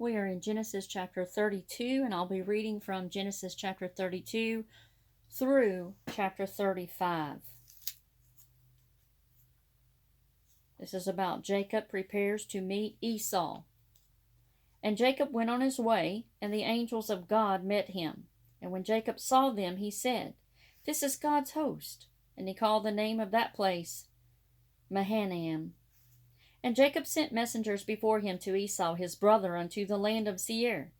We are in Genesis chapter 32, and I'll be reading from Genesis chapter 32 through chapter 35. This is about Jacob prepares to meet Esau. And Jacob went on his way, and the angels of God met him. And when Jacob saw them, he said, "This is God's host." And he called the name of that place Mahanaim. And Jacob sent messengers before him to Esau his brother unto the land of Seir,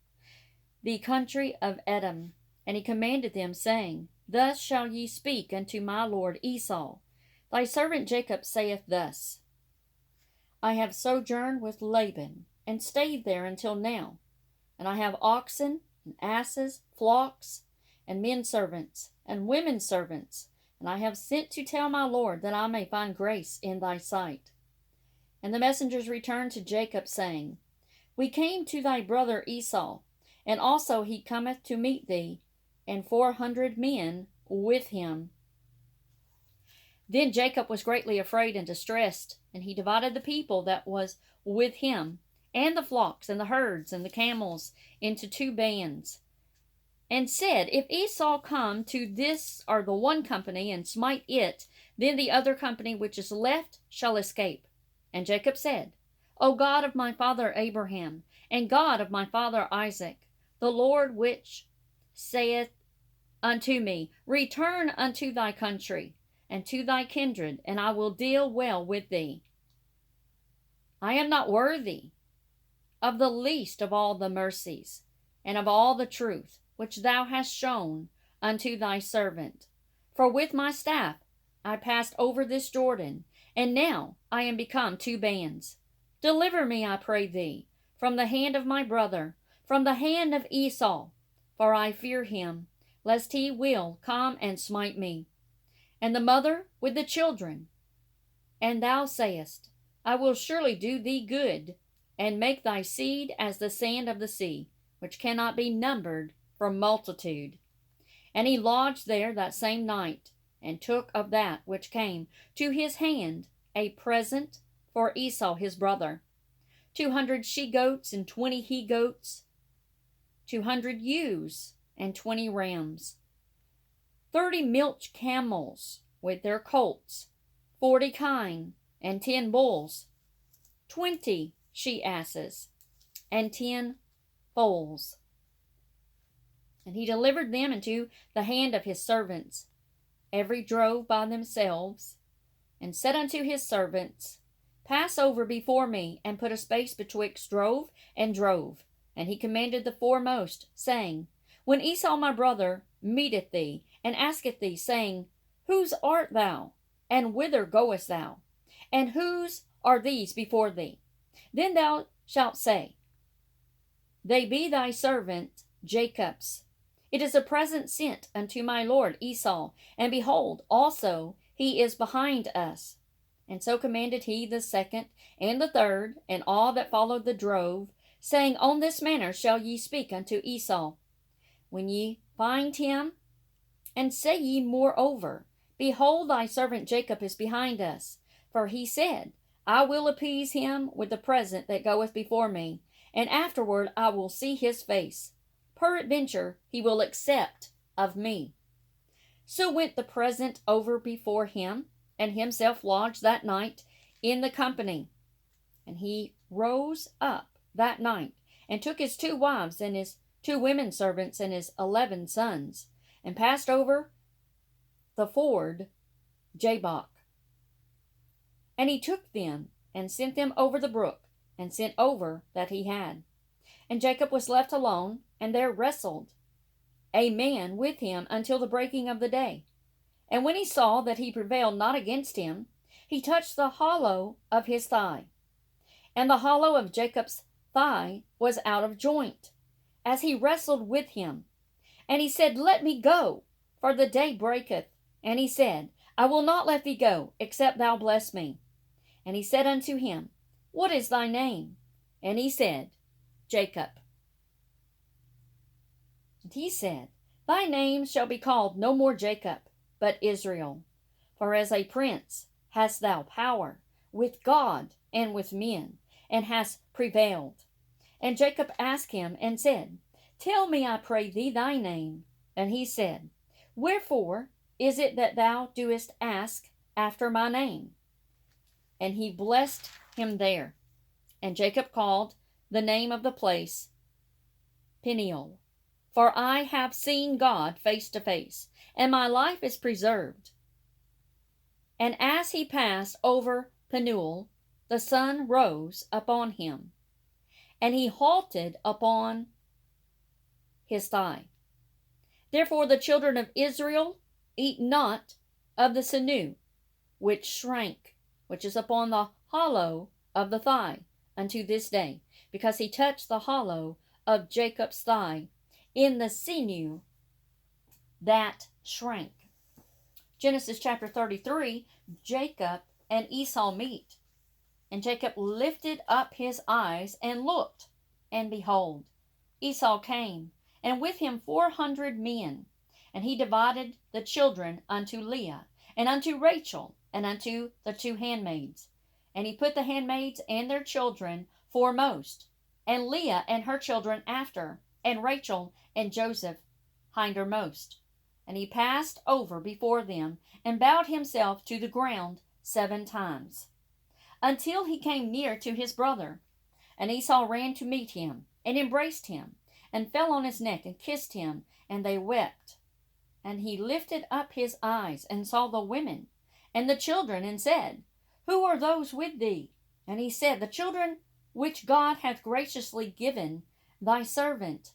the country of Edom. And he commanded them, saying, Thus shall ye speak unto my lord Esau. Thy servant Jacob saith thus, I have sojourned with Laban, and stayed there until now. And I have oxen, and asses, flocks, and men servants, and women servants. And I have sent to tell my lord that I may find grace in thy sight. And the messengers returned to Jacob, saying, We came to thy brother Esau, and also he cometh to meet thee, and 400 men with him. Then Jacob was greatly afraid and distressed, and he divided the people that was with him, and the flocks, and the herds, and the camels, into 2 bands, and said, If Esau come to this or the one company, and smite it, then the other company which is left shall escape. And Jacob said, O God of my father Abraham, and God of my father Isaac, the Lord which saith unto me, Return unto thy country, and to thy kindred, and I will deal well with thee. I am not worthy of the least of all the mercies, and of all the truth which thou hast shown unto thy servant. For with my staff I passed over this Jordan, and now I am become 2 bands. Deliver me, I pray thee, from the hand of my brother, from the hand of Esau, for I fear him, lest he will come and smite me, and the mother with the children. And thou sayest, I will surely do thee good, and make thy seed as the sand of the sea, which cannot be numbered for multitude. And he lodged there that same night, and took of that which came to his hand a present for Esau his brother, 200 she-goats and 20 he-goats, 200 ewes and 20 rams, 30 milch camels with their colts, 40 kine and 10 bulls, 20 she-asses, and 10 foals. And he delivered them into the hand of his servants, every drove by themselves, and said unto his servants, Pass over before me, and put a space betwixt drove and drove. And he commanded the foremost, saying, When Esau my brother meeteth thee, and asketh thee, saying, Whose art thou, and whither goest thou, and whose are these before thee? Then thou shalt say, They be thy servant Jacob's. It is a present sent unto my lord Esau, and behold, also he is behind us. And so commanded he the second and the third, and all that followed the drove, saying, On this manner shall ye speak unto Esau, when ye find him, and say ye moreover, Behold, thy servant Jacob is behind us. For he said, I will appease him with the present that goeth before me, and afterward I will see his face. Peradventure he will accept of me. So went the present over before him, and himself lodged that night in the company. And he rose up that night, and took his 2 wives, and his 2 women servants, and his 11 sons, and passed over the ford Jabbok. And he took them, and sent them over the brook, and sent over that he had. And Jacob was left alone, and there wrestled a man with him until the breaking of the day. And when he saw that he prevailed not against him, he touched the hollow of his thigh. And the hollow of Jacob's thigh was out of joint, as he wrestled with him. And he said, Let me go, for the day breaketh. And he said, I will not let thee go, except thou bless me. And he said unto him, What is thy name? And he said, Jacob. And he said, Thy name shall be called no more Jacob, but Israel. For as a prince hast thou power with God and with men, and hast prevailed. And Jacob asked him and said, Tell me, I pray thee, thy name. And he said, Wherefore is it that thou doest ask after my name? And he blessed him there. And Jacob called the name of the place Peniel. For I have seen God face to face, and my life is preserved. And as he passed over Penuel, the sun rose upon him, and he halted upon his thigh. Therefore the children of Israel eat not of the sinew, which shrank, which is upon the hollow of the thigh, unto this day, because he touched the hollow of Jacob's thigh in the sinew that shrank. Genesis chapter 33, Jacob and Esau meet. And Jacob lifted up his eyes and looked, and behold, Esau came, and with him 400 men. And he divided the children unto Leah, and unto Rachel, and unto the 2 handmaids. And he put the handmaids and their children foremost, and Leah and her children after, and Rachel and Joseph hindermost. And he passed over before them, and bowed himself to the ground 7 times, until he came near to his brother. And Esau ran to meet him, and embraced him, and fell on his neck, and kissed him, and they wept. And he lifted up his eyes, and saw the women, and the children, and said, Who are those with thee? And he said, The children which God hath graciously given thy servant.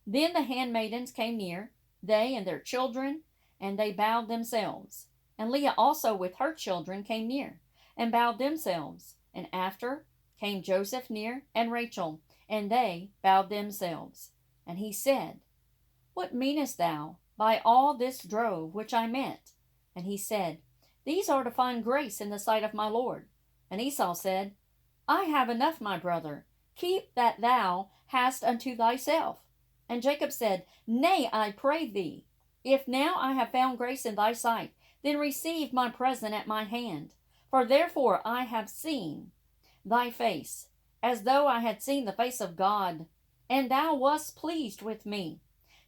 Then the handmaidens came near, they and their children, and they bowed themselves. And Leah also with her children came near, and bowed themselves. And after came Joseph near, and Rachel, and they bowed themselves. And he said, What meanest thou by all this drove which I met? And he said, These are to find grace in the sight of my Lord. And Esau said, I have enough, my brother. Keep that thou hast unto thyself. And Jacob said, Nay, I pray thee, if now I have found grace in thy sight, then receive my present at my hand. For therefore I have seen thy face, as though I had seen the face of God, and thou wast pleased with me.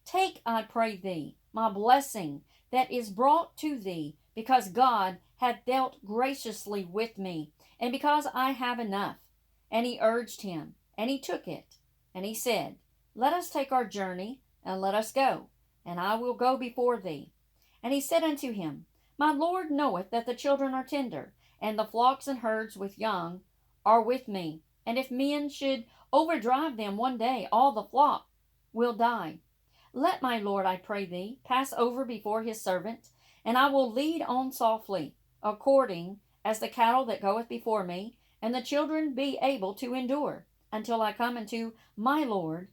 Take, I pray thee, my blessing that is brought to thee, because God hath dealt graciously with me, and because I have enough. And he urged him, and he took it. And he said, Let us take our journey, and let us go, and I will go before thee. And he said unto him, My Lord knoweth that the children are tender, and the flocks and herds with young are with me. And if men should overdrive them one day, all the flock will die. Let my Lord, I pray thee, pass over before his servant, and I will lead on softly, according as the cattle that goeth before me, and the children be able to endure, until I come unto my Lord,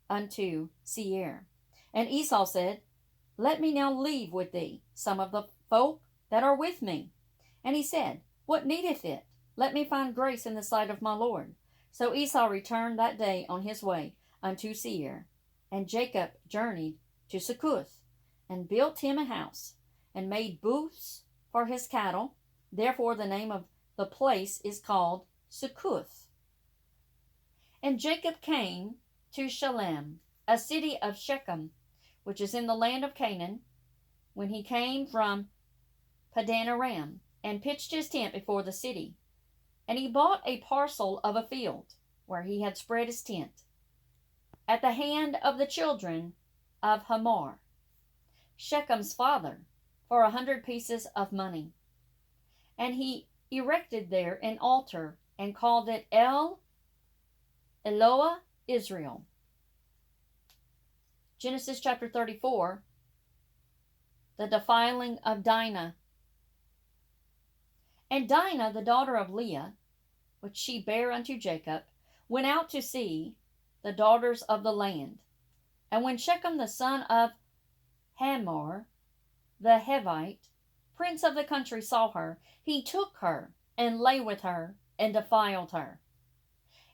unto Seir. And Esau said, Let me now leave with thee some of the folk that are with me. And he said, What needeth it? Let me find grace in the sight of my Lord. So Esau returned that day on his way unto Seir. And Jacob journeyed to Succoth, and built him a house, and made booths for his cattle. Therefore the name of the place is called Succoth. And Jacob came to Shalem, a city of Shechem, which is in the land of Canaan, when he came from Padan Aram, and pitched his tent before the city. And he bought a parcel of a field, where he had spread his tent, at the hand of the children of Hamor, Shechem's father, for 100 pieces of money. And he erected there an altar, and called it Eloah Israel. Genesis chapter 34, the defiling of Dinah. And Dinah, the daughter of Leah, which she bare unto Jacob, went out to see the daughters of the land. And when Shechem the son of Hamor, the Hivite, prince of the country, saw her, he took her, and lay with her, and defiled her.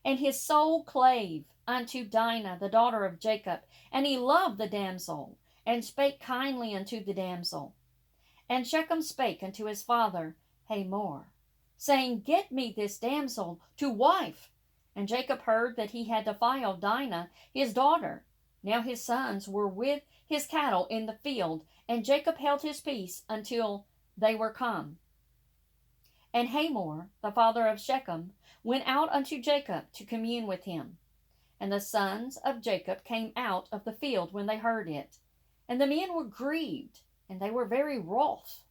And his soul clave unto Dinah, the daughter of Jacob, and he loved the damsel, and spake kindly unto the damsel. And Shechem spake unto his father Hamor, saying, Get me this damsel to wife. And Jacob heard that he had defiled Dinah, his daughter. Now his sons were with his cattle in the field, and Jacob held his peace until they were come. And Hamor, the father of Shechem, went out unto Jacob to commune with him. And the sons of Jacob came out of the field when they heard it. And the men were grieved, and they were very wroth,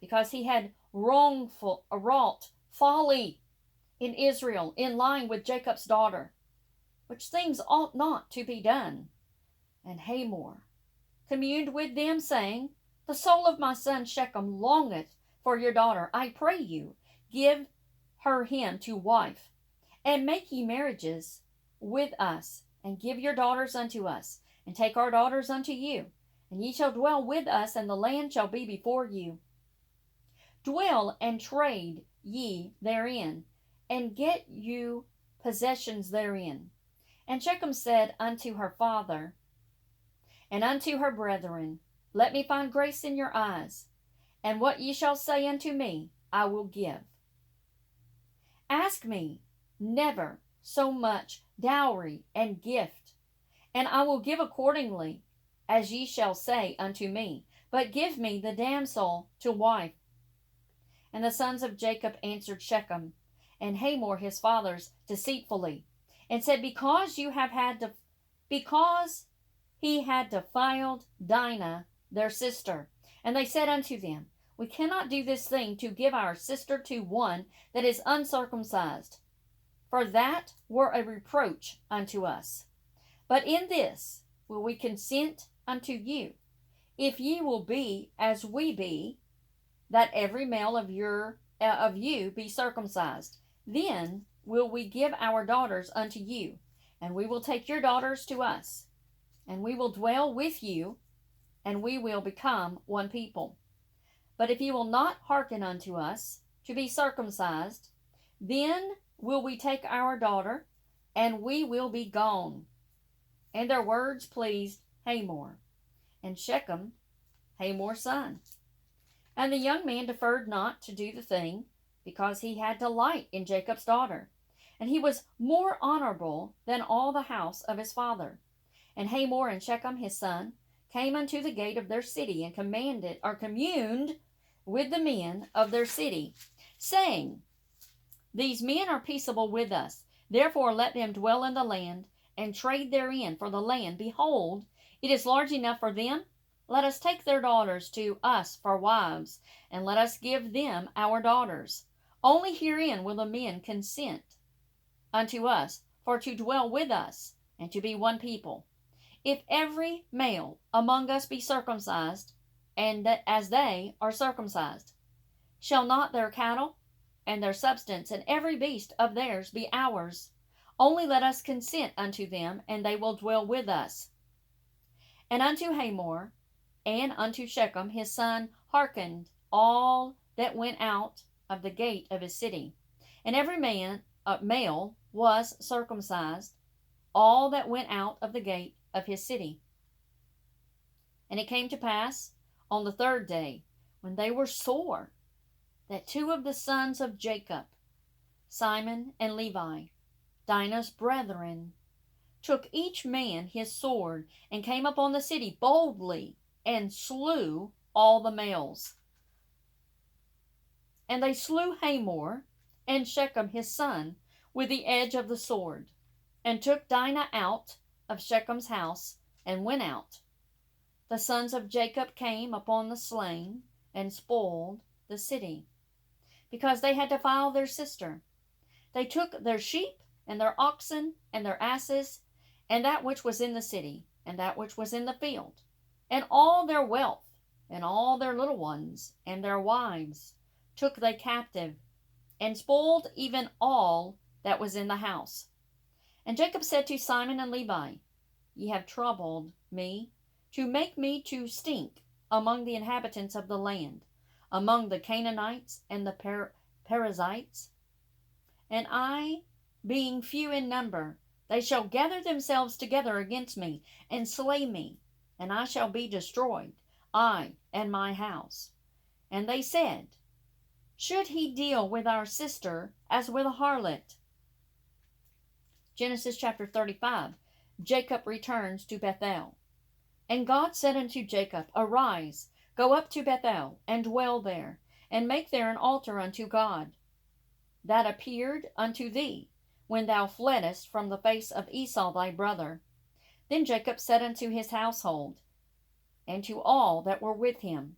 because he had wrought folly in Israel, in lying with Jacob's daughter, which things ought not to be done. And Hamor communed with them, saying, The soul of my son Shechem longeth for your daughter. I pray you, give her him to wife, and make ye marriages with us, and give your daughters unto us, and take our daughters unto you, and ye shall dwell with us, and the land shall be before you. Dwell and trade ye therein, and get you possessions therein. And Shechem said unto her father and unto her brethren, Let me find grace in your eyes, and what ye shall say unto me I will give. Ask me never so much dowry and gift, and I will give accordingly as ye shall say unto me, but give me the damsel to wife. And the sons of Jacob answered Shechem and Hamor his fathers deceitfully, and said, Because he had defiled Dinah their sister. And they said unto them, We cannot do this thing to give our sister to one that is uncircumcised, for that were a reproach unto us. But in this will we consent unto you, if ye will be as we be, that every male of you be circumcised. Then will we give our daughters unto you, and we will take your daughters to us, and we will dwell with you, and we will become one people. But if you will not hearken unto us to be circumcised, then will we take our daughter, and we will be gone. And their words pleased Hamor, and Shechem, Hamor's son. And the young man deferred not to do the thing, because he had delight in Jacob's daughter, and he was more honorable than all the house of his father. And Hamor and Shechem his son came unto the gate of their city, and communed with the men of their city, saying, These men are peaceable with us, therefore let them dwell in the land, and trade therein, for the land, behold, it is large enough for them. Let us take their daughters to us for wives, and let us give them our daughters. Only herein will the men consent unto us, for to dwell with us, and to be one people. If every male among us be circumcised, and that as they are circumcised, shall not their cattle and their substance and every beast of theirs be ours? Only let us consent unto them, and they will dwell with us. And unto Hamor and unto Shechem his son hearkened all that went out of the gate of his city, and every male was circumcised, all that went out of the gate of his city. And it came to pass on the third day, when they were sore, that two of the sons of Jacob, Simon and Levi, Dinah's brethren, took each man his sword, and came upon the city boldly, and slew all the males. And they slew Hamor and Shechem his son with the edge of the sword, and took Dinah out of Shechem's house, and went out. The sons of Jacob came upon the slain, and spoiled the city, because they had defiled their sister. They took their sheep, and their oxen, and their asses, and that which was in the city, and that which was in the field, and all their wealth, and all their little ones, and their wives, took they captive, and spoiled even all that was in the house. And Jacob said to Simon and Levi, Ye have troubled me, to make me to stink among the inhabitants of the land, among the Canaanites and the Perizzites. And I, being few in number, they shall gather themselves together against me, and slay me, and I shall be destroyed, I and my house. And they said, Should he deal with our sister as with a harlot? Genesis chapter 35. Jacob returns to Bethel. And God said unto Jacob, Arise, go up to Bethel, and dwell there, and make there an altar unto God, that appeared unto thee, when thou fleddest from the face of Esau thy brother. Then Jacob said unto his household, and to all that were with him,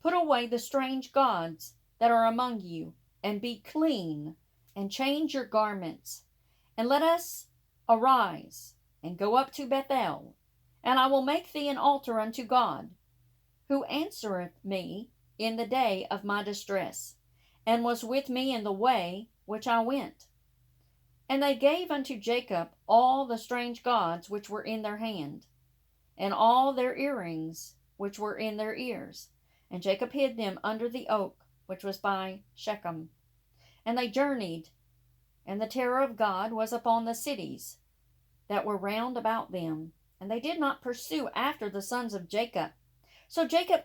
Put away the strange gods that are among you, and be clean, and change your garments, and let us arise, and go up to Bethel, and I will make thee an altar unto God, who answereth me in the day of my distress, and was with me in the way which I went. And they gave unto Jacob all the strange gods which were in their hand, and all their earrings which were in their ears. And Jacob hid them under the oak which was by Shechem. And they journeyed, and the terror of God was upon the cities that were round about them, and they did not pursue after the sons of Jacob. So Jacob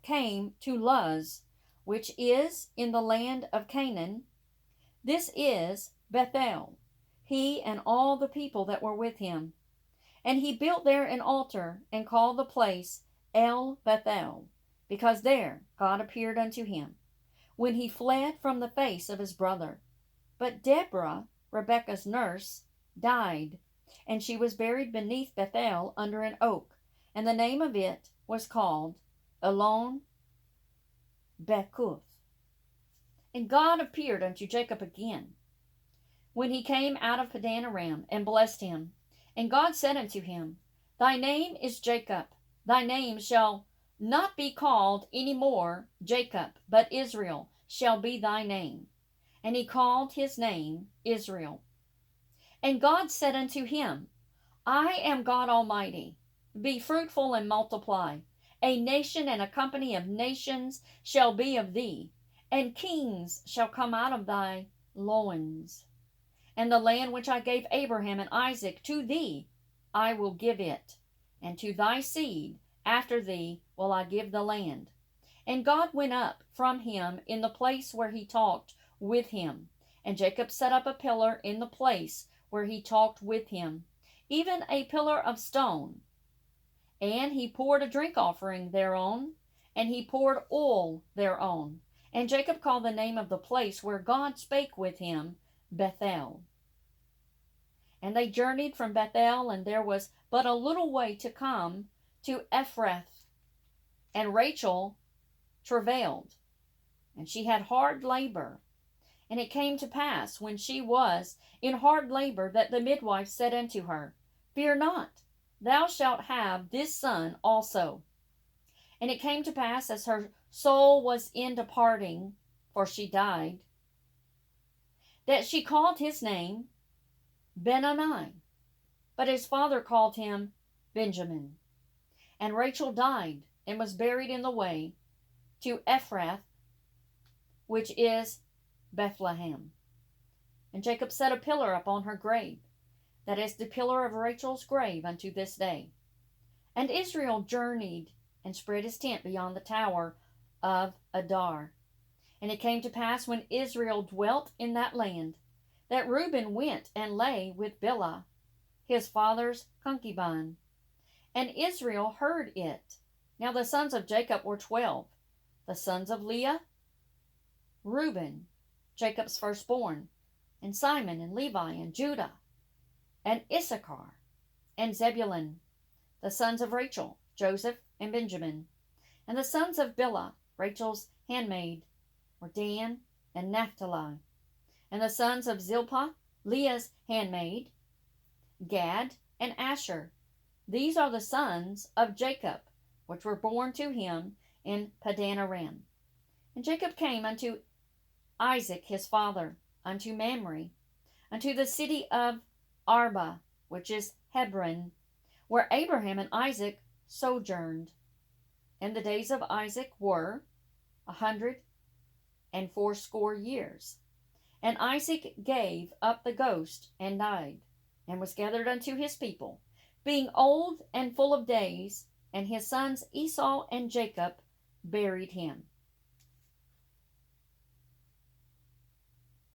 came to Luz, which is in the land of Canaan. This is Bethel, he and all the people that were with him. And he built there an altar, and called the place El Bethel, because there God appeared unto him, when he fled from the face of his brother. But Deborah, Rebekah's nurse, died, and she was buried beneath Bethel under an oak, and the name of it was called Elon Bekuth. And God appeared unto Jacob again, when he came out of Padan Aram, and blessed him. And God said unto him, Thy name is Jacob. Thy name shall not be called any more Jacob, but Israel shall be thy name. And he called his name Israel. And God said unto him, I am God Almighty. Be fruitful and multiply. A nation and a company of nations shall be of thee, and kings shall come out of thy loins. And the land which I gave Abraham and Isaac to thee, I will give it, and to thy seed after thee will I give the land. And God went up from him in the place where he talked with him. And Jacob set up a pillar in the place where he talked with him, even a pillar of stone. And he poured a drink offering thereon, and he poured oil thereon. And Jacob called the name of the place where God spake with him, Bethel. And they journeyed from Bethel, and there was but a little way to come to Ephrath. And Rachel travailed, and she had hard labor. And it came to pass, when she was in hard labor, that the midwife said unto her, Fear not, thou shalt have this son also. And it came to pass, as her soul was in departing, for she died, that she called his name Benoni, but his father called him Benjamin. And Rachel died, and was buried in the way to Ephrath, which is Bethlehem. And Jacob set a pillar upon her grave, that is the pillar of Rachel's grave unto this day. And Israel journeyed, and spread his tent beyond the tower of Adar. And it came to pass, when Israel dwelt in that land, that Reuben went and lay with Bilhah, his father's concubine. And Israel heard it. Now the sons of Jacob were 12. The sons of Leah, Reuben, Jacob's firstborn, and Simon, and Levi, and Judah, and Issachar, and Zebulun. The sons of Rachel, Joseph, and Benjamin. And the sons of Bilhah, Rachel's handmaid, were Dan and Naphtali. And the sons of Zilpah, Leah's handmaid, Gad and Asher. These are the sons of Jacob, which were born to him in Padan Aram. And Jacob came unto Isaac his father, unto Mamre, unto the city of Arba, which is Hebron, where Abraham and Isaac sojourned. And the days of Isaac were 180 years. And Isaac gave up the ghost, and died, and was gathered unto his people, being old and full of days, and his sons Esau and Jacob buried him.